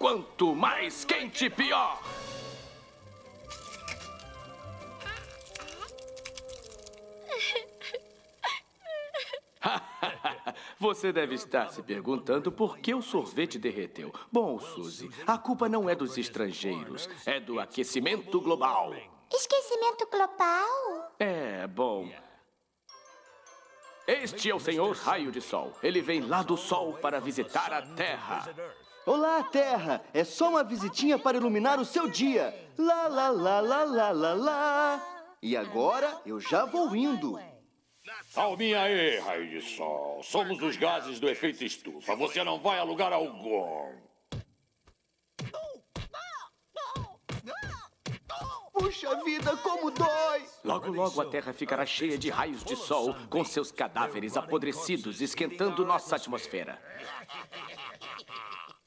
Quanto mais quente, pior. Você deve estar se perguntando por que o sorvete derreteu. Bom, Suzy, a culpa não é dos estrangeiros, é do aquecimento global. Esquecimento global? Bom... Este é o Senhor Raio de Sol. Ele vem lá do Sol para visitar a Terra. Olá, Terra! É só uma visitinha para iluminar o seu dia. Lá, lá, lá, lá, lá, lá, lá. E agora eu já vou indo. Calminha aí, Raio de Sol. Somos os gases do efeito estufa. Você não vai a lugar algum. Puxa vida, como dói! Logo, logo a Terra ficará cheia de raios de sol, com seus cadáveres apodrecidos, esquentando nossa atmosfera.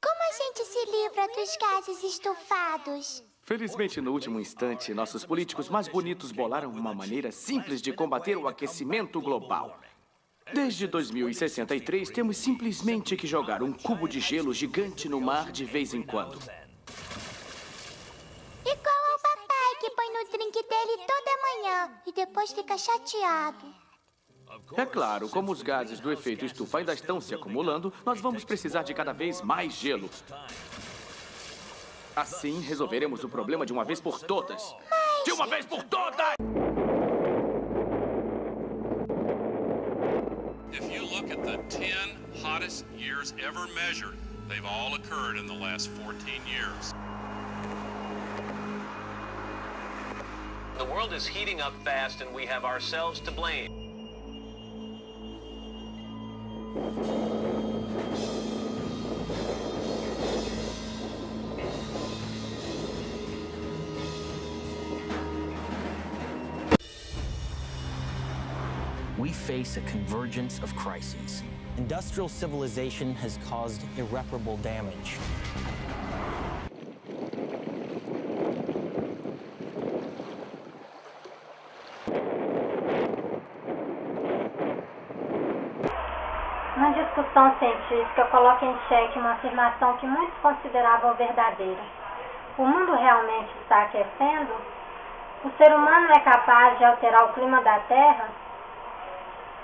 Como a gente se livra dos gases estufados? Felizmente, no último instante, nossos políticos mais bonitos bolaram uma maneira simples de combater o aquecimento global. Desde 2063, temos simplesmente que jogar um cubo de gelo gigante no mar de vez em quando. Igual ao papai que põe no drink dele toda manhã e depois fica chateado. É claro, como os gases do efeito estufa ainda estão se acumulando, nós vamos precisar de cada vez mais gelo. Assim, resolveremos o problema de uma vez por todas. De uma vez por todas! If you look at the 10 hottest years ever measured, they've all occurred in the last 14 years. The world is heating up fast and we have ourselves to blame. We face a convergence of crises. Industrial civilization has caused irreparable damage. Uma discussão científica coloca em xeque uma afirmação que muitos consideravam verdadeira. O mundo realmente está aquecendo? O ser humano é capaz de alterar o clima da Terra?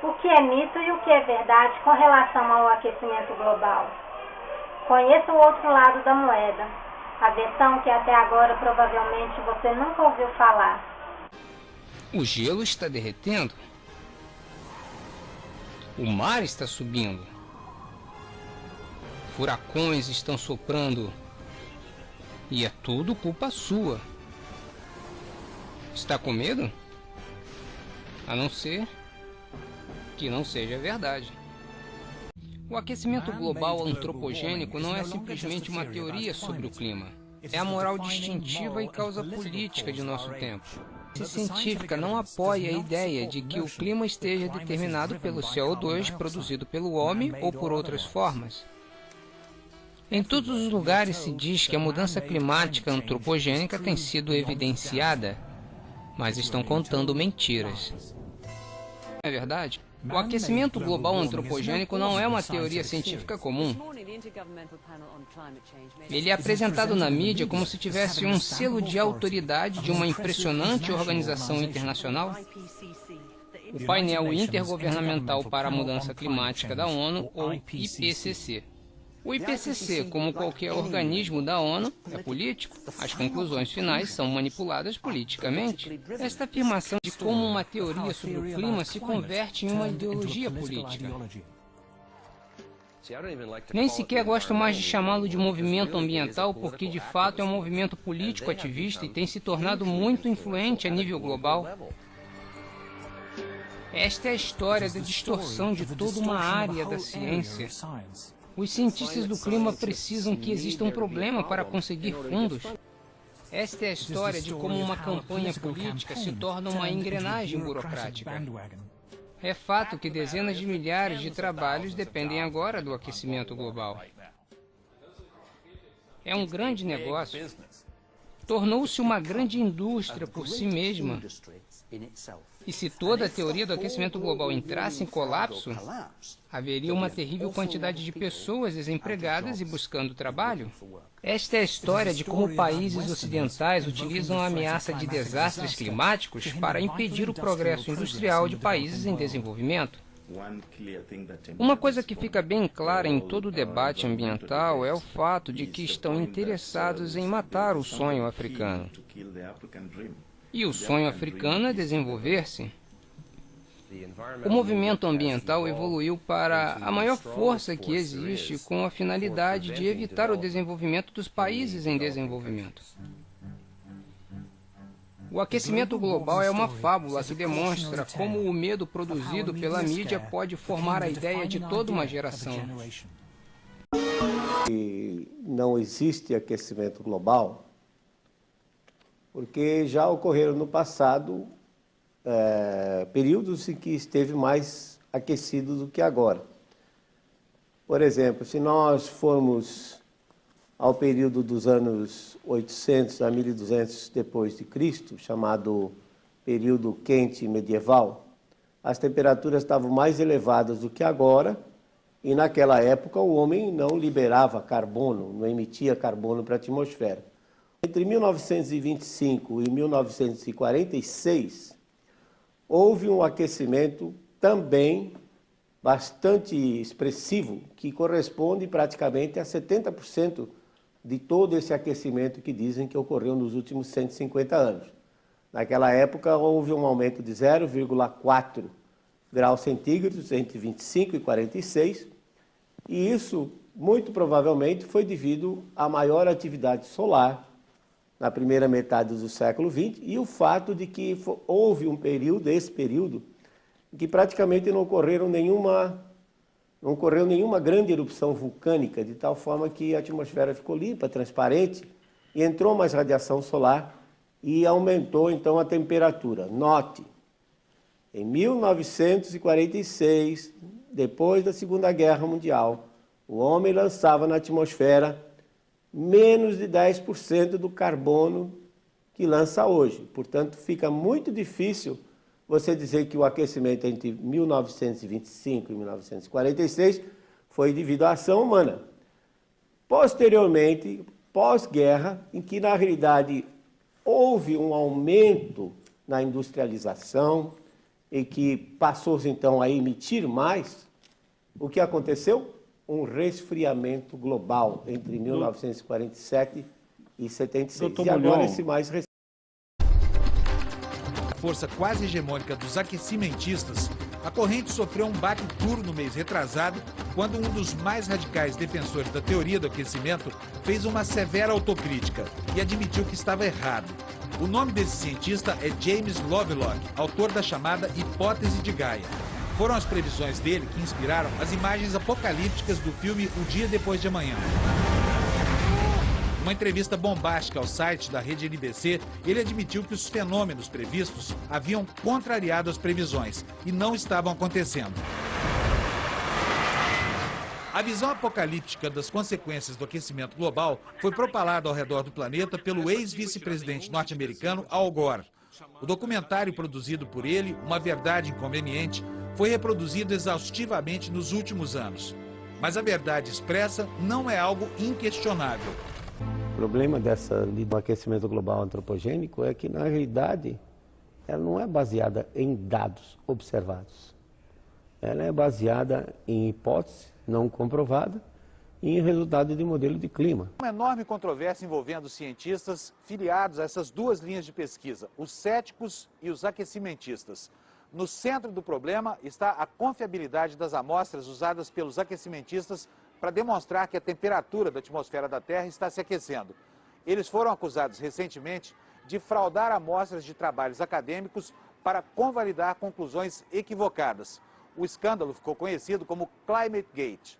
O que é mito e o que é verdade com relação ao aquecimento global? Conheça o outro lado da moeda, a versão que até agora provavelmente você nunca ouviu falar. O gelo está derretendo. O mar está subindo. Furacões estão soprando. E é tudo culpa sua. Está com medo? A não ser que não seja verdade. O aquecimento global antropogênico não é simplesmente uma teoria sobre o clima. É a moral distintiva e causa política de nosso tempo. A ciência científica não apoia a ideia de que o clima esteja determinado pelo CO2 produzido pelo homem ou por outras formas. Em todos os lugares se diz que a mudança climática antropogênica tem sido evidenciada, mas estão contando mentiras. É verdade? O aquecimento global antropogênico não é uma teoria científica comum. Ele é apresentado na mídia como se tivesse um selo de autoridade de uma impressionante organização internacional. O Painel Intergovernamental para a Mudança Climática da ONU, ou IPCC. O IPCC, como qualquer organismo da ONU, é político. As conclusões finais são manipuladas politicamente. Esta afirmação de como uma teoria sobre o clima se converte em uma ideologia política. Nem sequer gosto mais de chamá-lo de movimento ambiental porque, de fato, é um movimento político ativista e tem se tornado muito influente a nível global. Esta é a história da distorção de toda uma área da ciência. Os cientistas do clima precisam que exista um problema para conseguir fundos. Esta é a história de como uma campanha política se torna uma engrenagem burocrática. É fato que dezenas de milhares de trabalhos dependem agora do aquecimento global. É um grande negócio. tornou-se uma grande indústria por si mesma. E se toda a teoria do aquecimento global entrasse em colapso, haveria uma terrível quantidade de pessoas desempregadas e buscando trabalho. Esta é a história de como países ocidentais utilizam a ameaça de desastres climáticos para impedir o progresso industrial de países em desenvolvimento. Uma coisa que fica bem clara em todo o debate ambiental é o fato de que estão interessados em matar o sonho africano. E o sonho africano é desenvolver-se. O movimento ambiental evoluiu para a maior força que existe com a finalidade de evitar o desenvolvimento dos países em desenvolvimento. O aquecimento global é uma fábula que demonstra como o medo produzido pela mídia pode formar a ideia de toda uma geração. E não existe aquecimento global porque já ocorreram no passado períodos em que esteve mais aquecido do que agora. Por exemplo, se nós formos ao período dos anos 800 a 1200 depois de Cristo, chamado período quente medieval, as temperaturas estavam mais elevadas do que agora, e naquela época o homem não liberava carbono, não emitia carbono para a atmosfera. Entre 1925 e 1946, houve um aquecimento também bastante expressivo, que corresponde praticamente a 70% de todo esse aquecimento que dizem que ocorreu nos últimos 150 anos. Naquela época, houve um aumento de 0,4 graus centígrados entre 25 e 46, e isso, muito provavelmente, foi devido à maior atividade solar na primeira metade do século XX, e o fato de que houve um período, esse período, em que praticamente não ocorreu nenhuma grande erupção vulcânica, de tal forma que a atmosfera ficou limpa, transparente, e entrou mais radiação solar e aumentou então a temperatura. Note, em 1946, depois da Segunda Guerra Mundial, o homem lançava na atmosfera menos de 10% do carbono que lança hoje. Portanto, fica muito difícil você dizer que o aquecimento entre 1925 e 1946 foi devido à ação humana. Posteriormente, pós-guerra, em que na realidade houve um aumento na industrialização e que passou-se então a emitir mais, o que aconteceu? Um resfriamento global entre 1947 e 76. E agora esse mais recente. A força quase hegemônica dos aquecimentistas, a corrente sofreu um baque duro no mês retrasado, quando um dos mais radicais defensores da teoria do aquecimento fez uma severa autocrítica e admitiu que estava errado. O nome desse cientista é James Lovelock, autor da chamada Hipótese de Gaia. Foram as previsões dele que inspiraram as imagens apocalípticas do filme O Dia Depois de Amanhã. Numa entrevista bombástica ao site da rede NBC, ele admitiu que os fenômenos previstos haviam contrariado as previsões e não estavam acontecendo. A visão apocalíptica das consequências do aquecimento global foi propalada ao redor do planeta pelo ex-vice-presidente norte-americano Al Gore. O documentário produzido por ele, Uma Verdade Inconveniente, foi reproduzido exaustivamente nos últimos anos. Mas a verdade expressa não é algo inquestionável. O problema do aquecimento global antropogênico é que, na realidade, ela não é baseada em dados observados. Ela é baseada em hipótese não comprovada e em resultado de modelo de clima. Uma enorme controvérsia envolvendo cientistas filiados a essas duas linhas de pesquisa, os céticos e os aquecimentistas. No centro do problema está a confiabilidade das amostras usadas pelos aquecimentistas para demonstrar que a temperatura da atmosfera da Terra está se aquecendo. Eles foram acusados recentemente de fraudar amostras de trabalhos acadêmicos para convalidar conclusões equivocadas. O escândalo ficou conhecido como Climate Gate.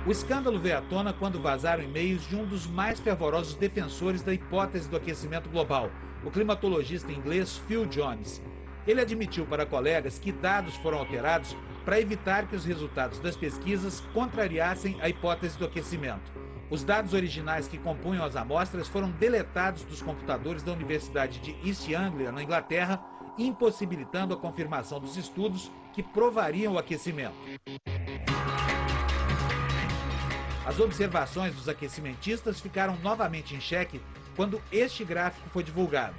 O escândalo veio à tona quando vazaram e-mails de um dos mais fervorosos defensores da hipótese do aquecimento global, o climatologista inglês Phil Jones. Ele admitiu para colegas que dados foram alterados para evitar que os resultados das pesquisas contrariassem a hipótese do aquecimento. Os dados originais que compunham as amostras foram deletados dos computadores da Universidade de East Anglia, na Inglaterra, impossibilitando a confirmação dos estudos que provariam o aquecimento. As observações dos aquecimentistas ficaram novamente em xeque quando este gráfico foi divulgado.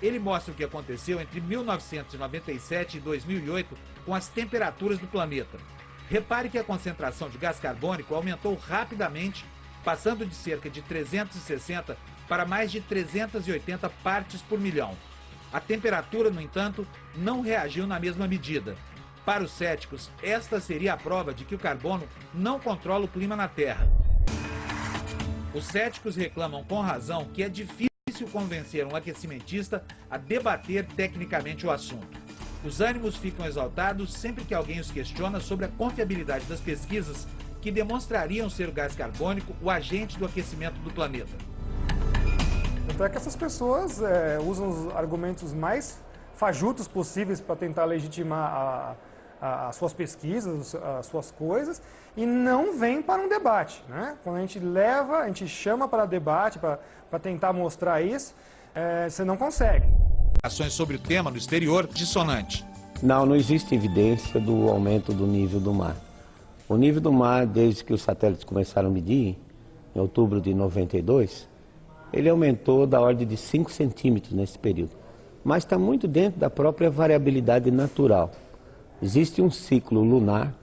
Ele mostra o que aconteceu entre 1997 e 2008 com as temperaturas do planeta. Repare que a concentração de gás carbônico aumentou rapidamente, passando de cerca de 360 para mais de 380 partes por milhão. A temperatura, no entanto, não reagiu na mesma medida. Para os céticos, esta seria a prova de que o carbono não controla o clima na Terra. Os céticos reclamam com razão que é difícil convencer um aquecimentista a debater tecnicamente o assunto. Os ânimos ficam exaltados sempre que alguém os questiona sobre a confiabilidade das pesquisas que demonstrariam ser o gás carbônico o agente do aquecimento do planeta. Tanto é que essas pessoas usam os argumentos mais fajutos possíveis para tentar legitimar as suas pesquisas, as suas coisas, e não vêm para um debate, né? Quando a gente chama para debate, para tentar mostrar isso, você não consegue. Ações sobre o tema no exterior, dissonante. Não existe evidência do aumento do nível do mar. O nível do mar, desde que os satélites começaram a medir, em outubro de 92, ele aumentou da ordem de 5 centímetros nesse período. Mas está muito dentro da própria variabilidade natural. Existe um ciclo lunar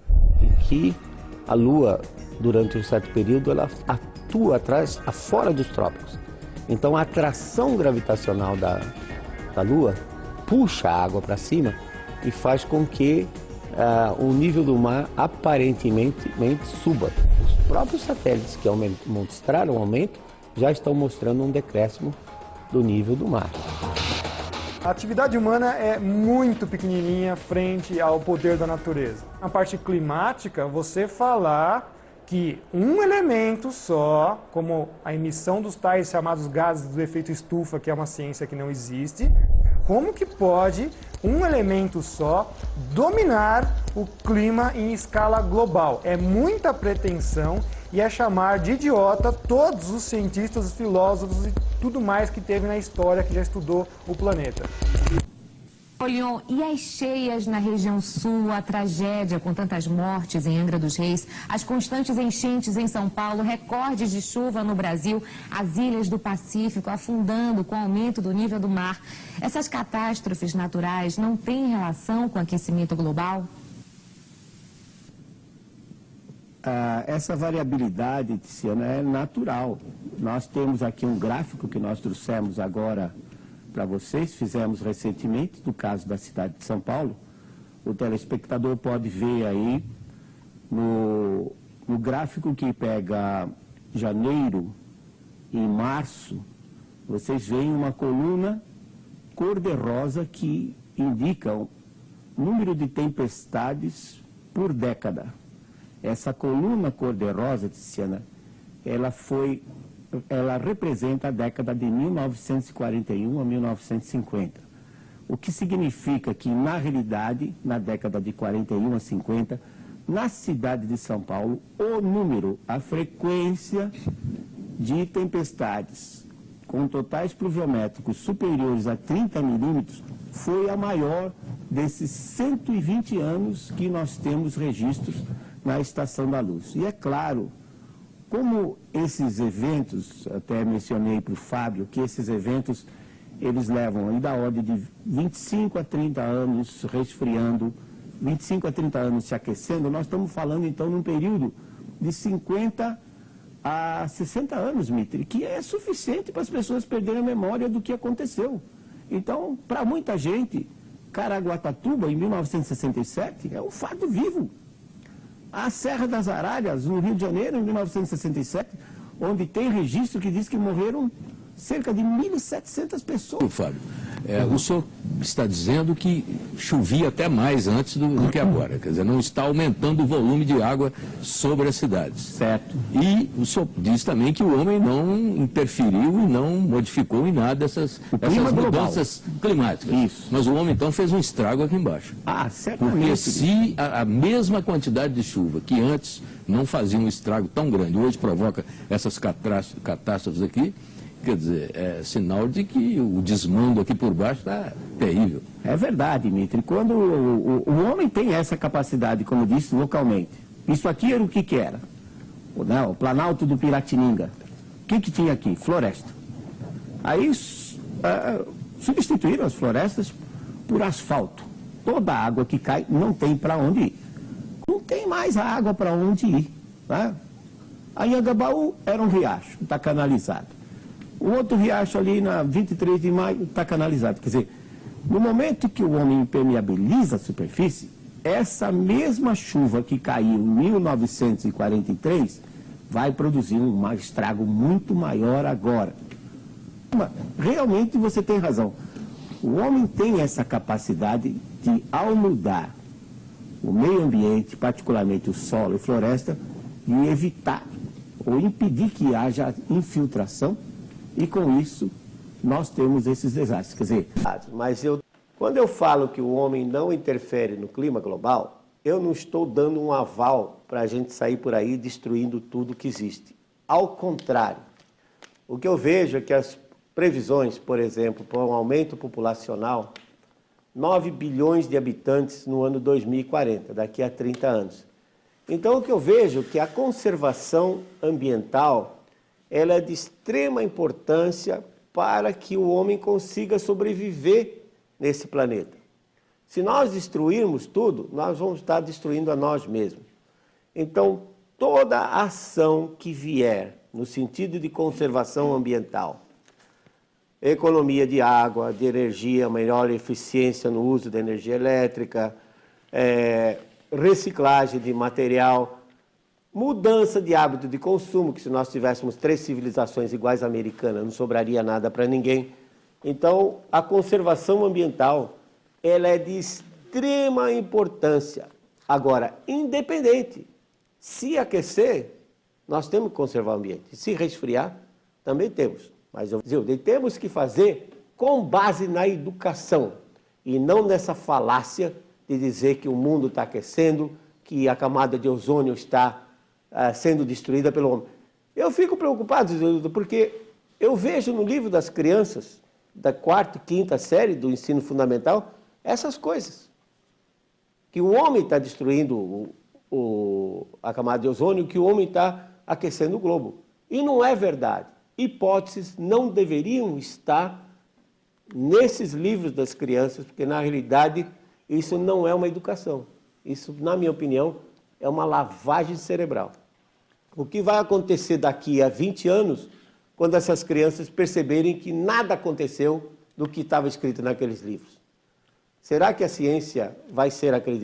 em que a Lua, durante um certo período, ela atua fora dos trópicos. Então a atração gravitacional da Lua puxa a água para cima e faz com que o nível do mar aparentemente suba. Os próprios satélites que mostraram o aumento já estão mostrando um decréscimo do nível do mar. A atividade humana é muito pequenininha frente ao poder da natureza. Na parte climática, você falar que um elemento só, como a emissão dos tais chamados gases do efeito estufa, que é uma ciência que não existe, como que pode um elemento só dominar o clima em escala global? É muita pretensão e é chamar de idiota todos os cientistas, os filósofos e tudo mais que teve na história que já estudou o planeta. Napoleão, e as cheias na região sul, a tragédia com tantas mortes em Angra dos Reis, as constantes enchentes em São Paulo, recordes de chuva no Brasil, as ilhas do Pacífico afundando com o aumento do nível do mar. Essas catástrofes naturais não têm relação com o aquecimento global? Essa variabilidade, Tiziana, é natural. Nós temos aqui um gráfico que nós trouxemos agora para vocês, fizemos recentemente, no caso da cidade de São Paulo. O telespectador pode ver aí no gráfico que pega janeiro e março, vocês veem uma coluna cor-de-rosa que indica o número de tempestades por década. Essa coluna cor-de-rosa, Tiziana, ela representa a década de 1941 a 1950. O que significa que, na realidade, na década de 41 a 50, na cidade de São Paulo, o número, a frequência de tempestades com totais pluviométricos superiores a 30 milímetros foi a maior desses 120 anos que nós temos registros na Estação da Luz. E é claro, como esses eventos, até mencionei para o Fábio, que esses eventos, eles levam aí da ordem de 25 a 30 anos resfriando, 25 a 30 anos se aquecendo, nós estamos falando então num período de 50 a 60 anos, Mitri, que é suficiente para as pessoas perderem a memória do que aconteceu. Então, para muita gente, Caraguatatuba, em 1967, é um fato vivo. A Serra das Araras, no Rio de Janeiro, em 1967, onde tem registro que diz que morreram cerca de 1.700 pessoas. Fábio, O senhor está dizendo que chovia até mais antes do que agora, quer dizer, não está aumentando o volume de água sobre as cidades. Certo. E o senhor diz também que o homem não interferiu e não modificou em nada essas mudanças climáticas. Isso. Mas o homem, então, fez um estrago aqui embaixo. Certamente. Porque se a mesma quantidade de chuva que antes não fazia um estrago tão grande, hoje provoca essas catástrofes aqui, quer dizer, é sinal de que o desmando aqui por baixo está terrível. É verdade, Dmitry. Quando o homem tem essa capacidade, como eu disse, localmente. Isso aqui era o que era? O Planalto do Piratininga. O que tinha aqui? Floresta. Aí substituíram as florestas por asfalto. Toda a água que cai não tem para onde ir. Não tem mais a água para onde ir. Né? A Anhangabaú era um riacho, está canalizado. O outro riacho ali na 23 de maio está canalizado. Quer dizer, no momento que o homem impermeabiliza a superfície, essa mesma chuva que caiu em 1943 vai produzir um estrago muito maior agora. Realmente você tem razão. O homem tem essa capacidade de, ao mudar o meio ambiente, particularmente o solo e floresta, de evitar ou impedir que haja infiltração. E com isso, nós temos esses desastres. Quer dizer, quando eu falo que o homem não interfere no clima global, eu não estou dando um aval para a gente sair por aí destruindo tudo que existe. Ao contrário, o que eu vejo é que as previsões, por exemplo, para um aumento populacional, 9 bilhões de habitantes no ano 2040, daqui a 30 anos. Então, o que eu vejo é que a conservação ambiental ela é de extrema importância para que o homem consiga sobreviver nesse planeta. Se nós destruirmos tudo, nós vamos estar destruindo a nós mesmos. Então, toda ação que vier no sentido de conservação ambiental, economia de água, de energia, melhor eficiência no uso da energia elétrica, reciclagem de material, mudança de hábito de consumo, que se nós tivéssemos 3 civilizações iguais à americana, não sobraria nada para ninguém. Então, a conservação ambiental, ela é de extrema importância. Agora, independente, se aquecer, nós temos que conservar o ambiente. Se resfriar, também temos. Mas temos que fazer com base na educação e não nessa falácia de dizer que o mundo está aquecendo, que a camada de ozônio está sendo destruída pelo homem. Eu fico preocupado, porque eu vejo no livro das crianças, da 4ª e 5ª série do ensino fundamental, essas coisas. Que o homem está destruindo a camada de ozônio, que o homem está aquecendo o globo. E não é verdade. Hipóteses não deveriam estar nesses livros das crianças, porque, na realidade, isso não é uma educação. Isso, na minha opinião, é uma lavagem cerebral. O que vai acontecer daqui a 20 anos, quando essas crianças perceberem que nada aconteceu do que estava escrito naqueles livros? Será que a ciência vai ser acreditada?